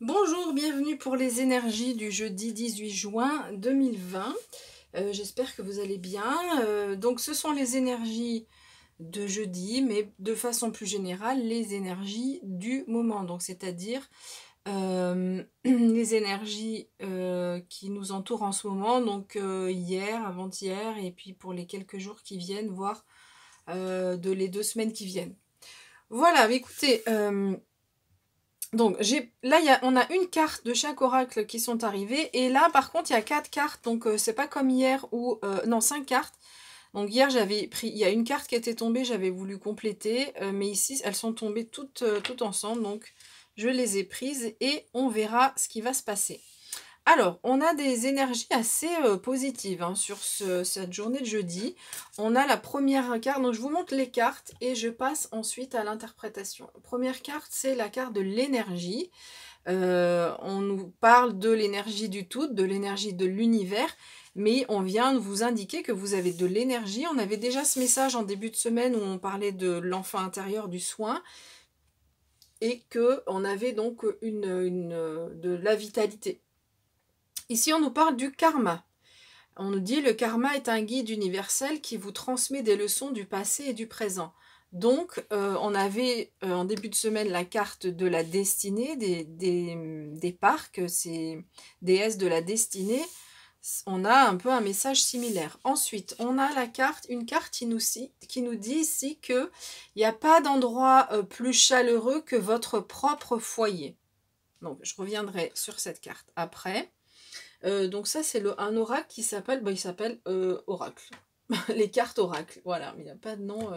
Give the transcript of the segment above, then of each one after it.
Bonjour, bienvenue pour les énergies du jeudi 18 juin 2020. J'espère que vous allez bien. Donc ce sont les énergies de jeudi, mais de façon plus générale, les énergies du moment. Donc c'est-à-dire les énergies qui nous entourent en ce moment, donc hier, avant-hier, et puis pour les quelques jours qui viennent, voire de les 2 semaines qui viennent. Voilà, mais écoutez... donc là on a une carte de chaque oracle qui sont arrivées et là par contre il y a 4 cartes, donc c'est pas comme hier où non, 5 cartes. Donc hier j'avais pris, il y a une carte qui était tombée, j'avais voulu compléter, mais ici elles sont tombées toutes ensemble, donc je les ai prises et on verra ce qui va se passer. Alors, on a des énergies assez positives hein, sur cette journée de jeudi. On a la première carte, donc je vous montre les cartes et je passe ensuite à l'interprétation. Première carte, c'est la carte de l'énergie. On nous parle de l'énergie du tout, de l'énergie de l'univers, mais on vient de vous indiquer que vous avez de l'énergie. On avait déjà ce message en début de semaine où on parlait de l'enfant intérieur, du soin, et qu'on avait donc de la vitalité. Ici, on nous parle du karma. On nous dit le karma est un guide universel qui vous transmet des leçons du passé et du présent. Donc, on avait en début de semaine la carte de la destinée des parcs, ces déesses de la destinée. On a un peu un message similaire. Ensuite, on a une carte qui nous dit ici qu'il n'y a pas d'endroit plus chaleureux que votre propre foyer. Donc, je reviendrai sur cette carte après. Donc ça, c'est un oracle qui s'appelle, il s'appelle Oracle. Les cartes Oracle, voilà, mais il n'y a pas de nom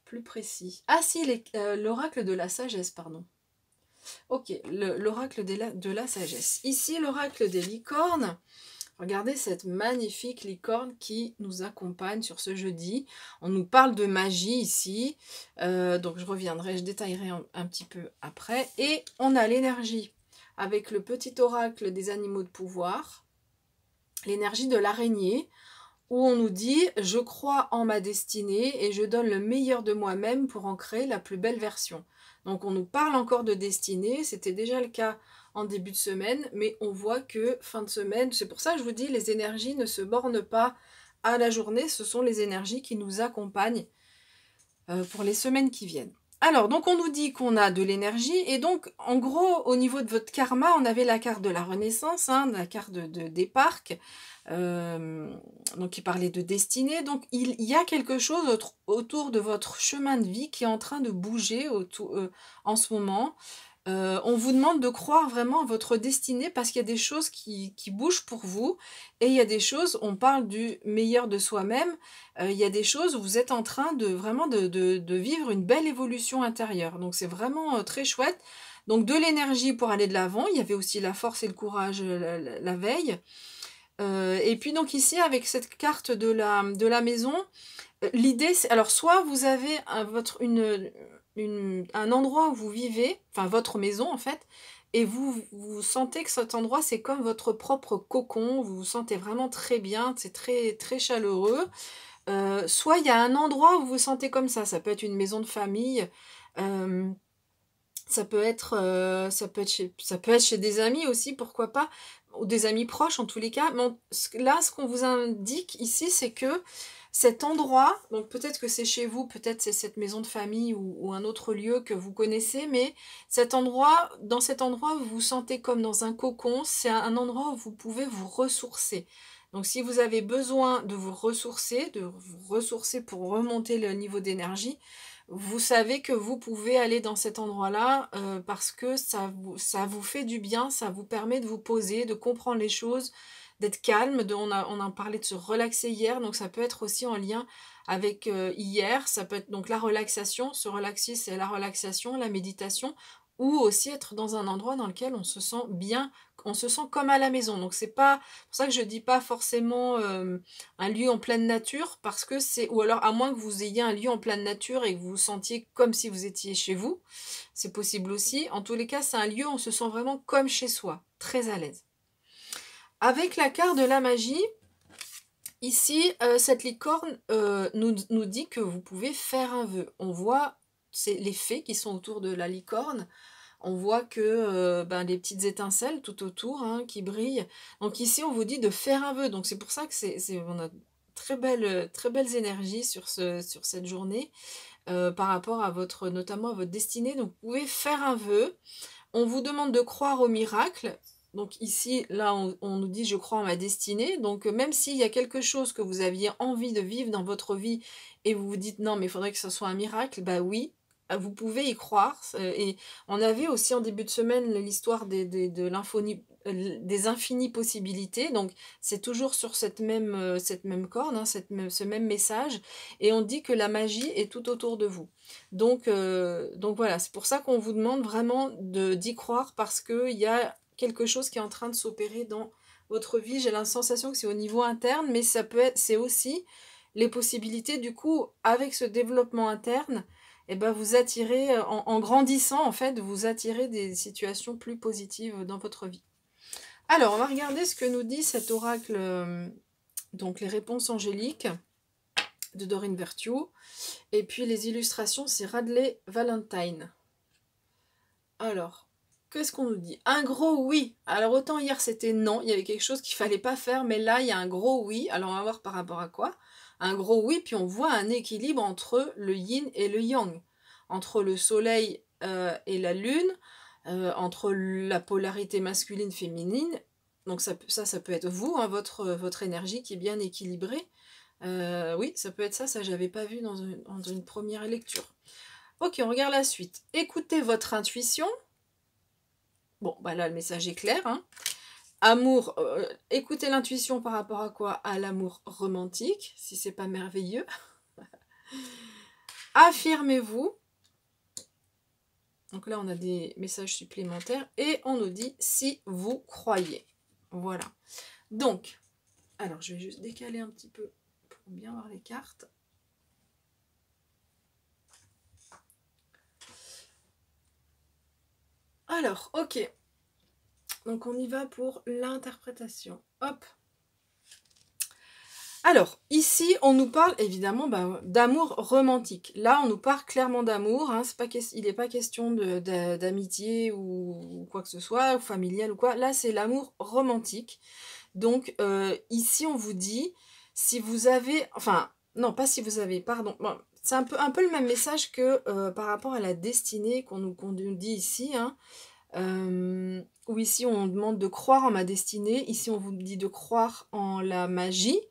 plus précis. Ah si, l'oracle de la sagesse, pardon. Ok, l'oracle de la sagesse. Ici, l'oracle des licornes. Regardez cette magnifique licorne qui nous accompagne sur ce jeudi. On nous parle de magie ici. Donc je reviendrai, je détaillerai un petit peu après. Et on a l'énergie avec le petit oracle des animaux de pouvoir. L'énergie de l'araignée, où on nous dit « Je crois en ma destinée et je donne le meilleur de moi-même pour en créer la plus belle version ». Donc on nous parle encore de destinée, c'était déjà le cas en début de semaine, mais on voit que fin de semaine, c'est pour ça que je vous dis, les énergies ne se bornent pas à la journée, ce sont les énergies qui nous accompagnent pour les semaines qui viennent. Alors, donc on nous dit qu'on a de l'énergie, et donc, en gros, au niveau de votre karma, on avait la carte de la Renaissance, hein, la carte des parcs, donc qui parlait de destinée. Donc, il y a quelque chose autour de votre chemin de vie qui est en train de bouger en ce moment. On vous demande de croire vraiment à votre destinée parce qu'il y a des choses qui bougent pour vous et il y a des choses, on parle du meilleur de soi-même, il y a des choses où vous êtes en train de vraiment de vivre une belle évolution intérieure. Donc c'est vraiment très chouette. Donc de l'énergie pour aller de l'avant, il y avait aussi la force et le courage la veille. Et puis donc ici avec cette carte de la maison, l'idée c'est, alors soit vous avez un endroit où vous vivez, enfin votre maison en fait, et vous sentez que cet endroit c'est comme votre propre cocon, vous vous sentez vraiment très bien, c'est très, très chaleureux. Soit il y a un endroit où vous vous sentez comme ça peut être une maison de famille, ça peut être chez des amis aussi, pourquoi pas, ou des amis proches en tous les cas. Mais là, ce qu'on vous indique ici, c'est que cet endroit, donc peut-être que c'est chez vous, peut-être c'est cette maison de famille ou un autre lieu que vous connaissez, mais dans cet endroit, vous vous sentez comme dans un cocon, c'est un endroit où vous pouvez vous ressourcer. Donc si vous avez besoin de vous ressourcer pour remonter le niveau d'énergie, vous savez que vous pouvez aller dans cet endroit-là parce que ça vous fait du bien, ça vous permet de vous poser, de comprendre les choses, d'être calme. On a parlé de se relaxer hier, donc ça peut être aussi en lien avec hier. Ça peut être donc la relaxation, se relaxer, c'est la relaxation, la méditation, ou aussi être dans un endroit dans lequel on se sent bien, on se sent comme à la maison. Donc c'est pas pour ça que je dis pas forcément un lieu en pleine nature, parce que ou alors à moins que vous ayez un lieu en pleine nature et que vous vous sentiez comme si vous étiez chez vous, c'est possible aussi. En tous les cas, c'est un lieu où on se sent vraiment comme chez soi, très à l'aise. Avec la carte de la magie, ici, cette licorne nous dit que vous pouvez faire un vœu. On voit les fées qui sont autour de la licorne. On voit que ben, les petites étincelles tout autour hein, qui brillent. Donc ici, on vous dit de faire un vœu. Donc c'est pour ça que on a très belles énergies sur cette journée par rapport à notamment à votre destinée. Donc vous pouvez faire un vœu. On vous demande de croire au miracle. Donc ici, là, on nous dit « je crois en ma destinée ». Donc même s'il y a quelque chose que vous aviez envie de vivre dans votre vie et vous vous dites « non, mais il faudrait que ce soit un miracle », bah oui, vous pouvez y croire. Et on avait aussi en début de semaine l'histoire des infinies possibilités. Donc c'est toujours sur cette même corde, hein, ce même message. Et on dit que la magie est tout autour de vous. Donc voilà, c'est pour ça qu'on vous demande vraiment d'y croire parce qu'il y a quelque chose qui est en train de s'opérer dans votre vie. J'ai la sensation que c'est au niveau interne, mais c'est aussi les possibilités. Du coup, avec ce développement interne, eh ben, vous attirez, en grandissant, en fait, vous attirez des situations plus positives dans votre vie. Alors, on va regarder ce que nous dit cet oracle, donc les réponses angéliques de Doreen Virtue. Et puis les illustrations, c'est Radley Valentine. Alors, qu'est-ce qu'on nous dit? Un gros oui. Alors autant hier c'était non, il y avait quelque chose qu'il fallait pas faire, mais là il y a un gros oui. Alors on va voir par rapport à quoi. Un gros oui, puis on voit un équilibre entre le yin et le yang, entre le soleil et la lune, entre la polarité masculine-féminine. Donc ça peut être vous, hein, votre énergie qui est bien équilibrée. Oui, ça peut être ça j'avais pas vu dans une première lecture. Ok, on regarde la suite. Écoutez votre intuition. Bon, bah là, le message est clair. Hein. Amour, écoutez l'intuition par rapport à quoi? À l'amour romantique, si c'est pas merveilleux. Affirmez-vous. Donc là, on a des messages supplémentaires. Et on nous dit si vous croyez. Voilà. Donc, alors je vais juste décaler un petit peu pour bien voir les cartes. Alors, ok. Donc on y va pour l'interprétation. Hop. Alors, ici, on nous parle évidemment d'amour romantique. Là, on nous parle clairement d'amour. Hein, il n'est pas question d'amitié ou quoi que ce soit, ou familial ou quoi. Là, c'est l'amour romantique. Donc, ici, on vous dit, si vous avez... Enfin, non, pas si vous avez, pardon. Bon, c'est un peu le même message que par rapport à la destinée qu'on nous dit ici. Hein. Où ici, on demande de croire en ma destinée. Ici, on vous dit de croire en la magie.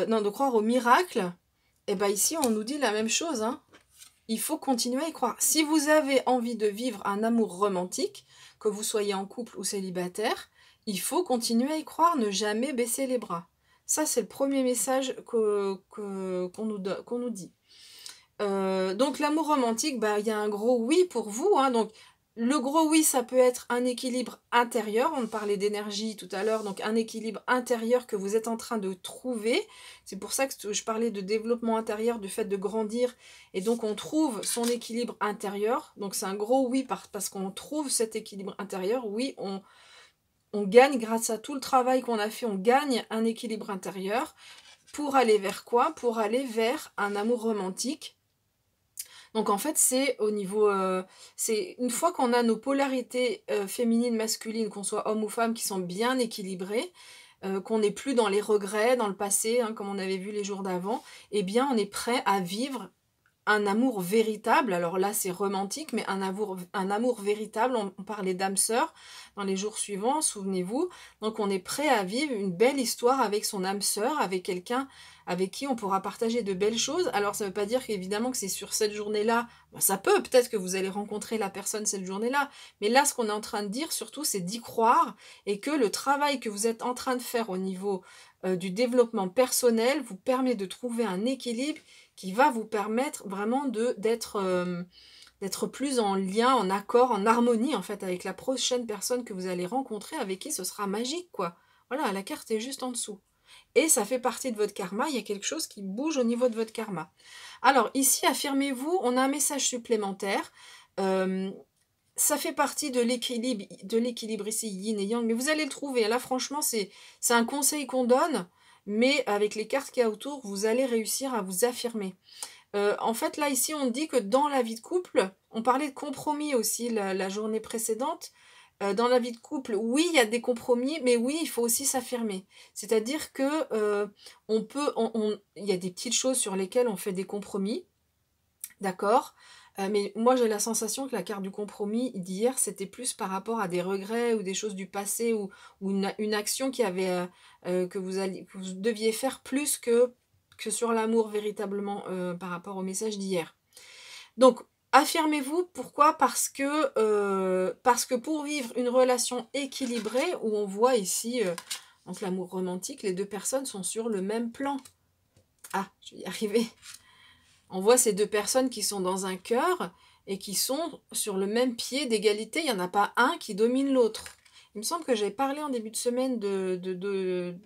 Non, de croire au miracle, et bien ici on nous dit la même chose. Hein. Il faut continuer à y croire. Si vous avez envie de vivre un amour romantique, que vous soyez en couple ou célibataire, il faut continuer à y croire, ne jamais baisser les bras. Ça, c'est le premier message qu'on nous dit. Donc l'amour romantique, il y a un gros oui pour vous. Hein, donc le gros oui, ça peut être un équilibre intérieur. On parlait d'énergie tout à l'heure, donc un équilibre intérieur que vous êtes en train de trouver. C'est pour ça que je parlais de développement intérieur, du fait de grandir. Et donc on trouve son équilibre intérieur. Donc c'est un gros oui parce qu'on trouve cet équilibre intérieur. Oui, on gagne grâce à tout le travail qu'on a fait, on gagne un équilibre intérieur. Pour aller vers quoi? Pour aller vers un amour romantique. Donc en fait, c'est au niveau... c'est une fois qu'on a nos polarités féminines, masculines, qu'on soit homme ou femme, qui sont bien équilibrées, qu'on n'est plus dans les regrets, dans le passé, hein, comme on avait vu les jours d'avant, eh bien on est prêt à vivre un amour véritable. Alors là, c'est romantique, mais un amour véritable. On parlait d'âme sœur dans les jours suivants, souvenez-vous. Donc on est prêt à vivre une belle histoire avec son âme sœur, avec quelqu'un avec qui on pourra partager de belles choses. Alors ça ne veut pas dire qu'évidemment que c'est sur cette journée-là, ça peut-être que vous allez rencontrer la personne cette journée-là, mais là ce qu'on est en train de dire surtout, c'est d'y croire et que le travail que vous êtes en train de faire au niveau du développement personnel vous permet de trouver un équilibre qui va vous permettre vraiment d'être plus en lien, en accord, en harmonie en fait avec la prochaine personne que vous allez rencontrer, avec qui ce sera magique quoi. Voilà, la carte est juste en dessous. Et ça fait partie de votre karma, il y a quelque chose qui bouge au niveau de votre karma. Alors ici, affirmez-vous, on a un message supplémentaire. Ça fait partie de l'équilibre ici, yin et yang, mais vous allez le trouver. Là franchement, c'est un conseil qu'on donne, mais avec les cartes qu'il y a autour, vous allez réussir à vous affirmer. En fait, là, ici, on dit que dans la vie de couple, on parlait de compromis aussi la journée précédente. Dans la vie de couple, oui, il y a des compromis, mais oui, il faut aussi s'affirmer. C'est-à-dire que il y a des petites choses sur lesquelles on fait des compromis, d'accord? Mais moi, j'ai la sensation que la carte du compromis d'hier, c'était plus par rapport à des regrets ou des choses du passé ou une action qui avait, que vous deviez faire plus que sur l'amour véritablement, par rapport au message d'hier. Donc, affirmez-vous, pourquoi? Parce que pour vivre une relation équilibrée, où on voit ici, donc l'amour romantique, les 2 personnes sont sur le même plan. Ah, je vais y arriver. On voit ces 2 personnes qui sont dans un cœur et qui sont sur le même pied d'égalité. Il n'y en a pas un qui domine l'autre. Il me semble que j'avais parlé en début de semaine qu'il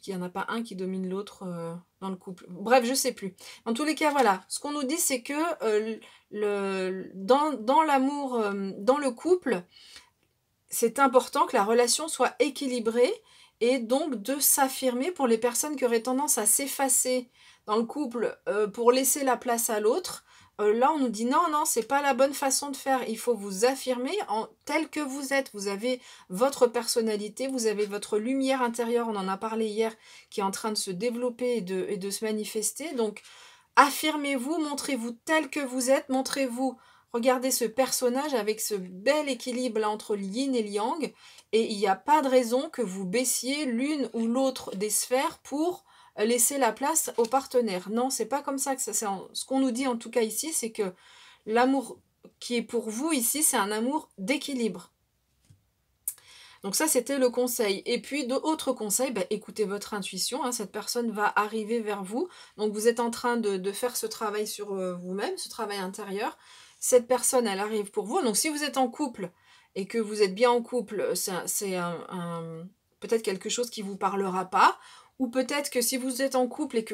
n'y en a pas un qui domine l'autre dans le couple. Bref, je sais plus. En tous les cas, voilà. Ce qu'on nous dit, c'est que dans l'amour, dans le couple, c'est important que la relation soit équilibrée et donc de s'affirmer pour les personnes qui auraient tendance à s'effacer dans le couple pour laisser la place à l'autre. Là, on nous dit non, non, c'est pas la bonne façon de faire. Il faut vous affirmer tel que vous êtes. Vous avez votre personnalité, vous avez votre lumière intérieure, on en a parlé hier, qui est en train de se développer et de se manifester. Donc, affirmez-vous, montrez-vous tel que vous êtes, montrez-vous. Regardez ce personnage avec ce bel équilibre là entre le yin et le yang. Et il n'y a pas de raison que vous baissiez l'une ou l'autre des sphères pour laisser la place au partenaire. Non, c'est pas comme ça que ça. Ce qu'on nous dit en tout cas ici, c'est que l'amour qui est pour vous ici, c'est un amour d'équilibre. Donc ça, c'était le conseil. Et puis, d'autres conseils, écoutez votre intuition. Hein, cette personne va arriver vers vous. Donc, vous êtes en train de faire ce travail sur vous-même, ce travail intérieur. Cette personne, elle arrive pour vous. Donc, si vous êtes en couple et que vous êtes bien en couple, c'est peut-être quelque chose qui ne vous parlera pas. Ou peut-être que si vous êtes en couple et que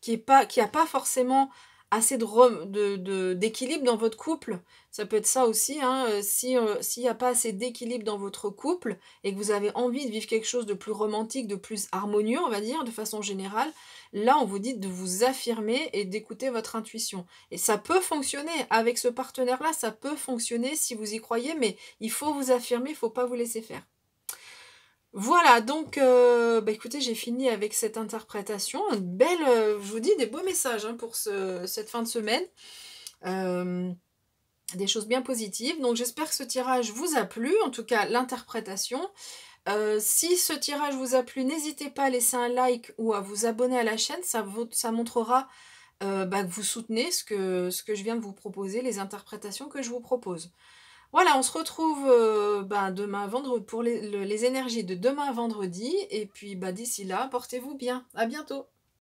qu'il n'y a pas forcément assez d'équilibre dans votre couple, ça peut être ça aussi, hein, s'il n'y a pas assez d'équilibre dans votre couple et que vous avez envie de vivre quelque chose de plus romantique, de plus harmonieux, on va dire, de façon générale, là, on vous dit de vous affirmer et d'écouter votre intuition. Et ça peut fonctionner avec ce partenaire-là, ça peut fonctionner si vous y croyez, mais il faut vous affirmer, il ne faut pas vous laisser faire. Voilà, donc, écoutez, j'ai fini avec cette interprétation. Une belle, je vous dis, des beaux messages hein, pour cette fin de semaine. Des choses bien positives. Donc, j'espère que ce tirage vous a plu, en tout cas, l'interprétation. Si ce tirage vous a plu, n'hésitez pas à laisser un like ou à vous abonner à la chaîne. Ça montrera que vous soutenez ce que je viens de vous proposer, les interprétations que je vous propose. Voilà, on se retrouve demain vendredi pour les énergies de demain vendredi. Et puis d'ici là, portez-vous bien. À bientôt.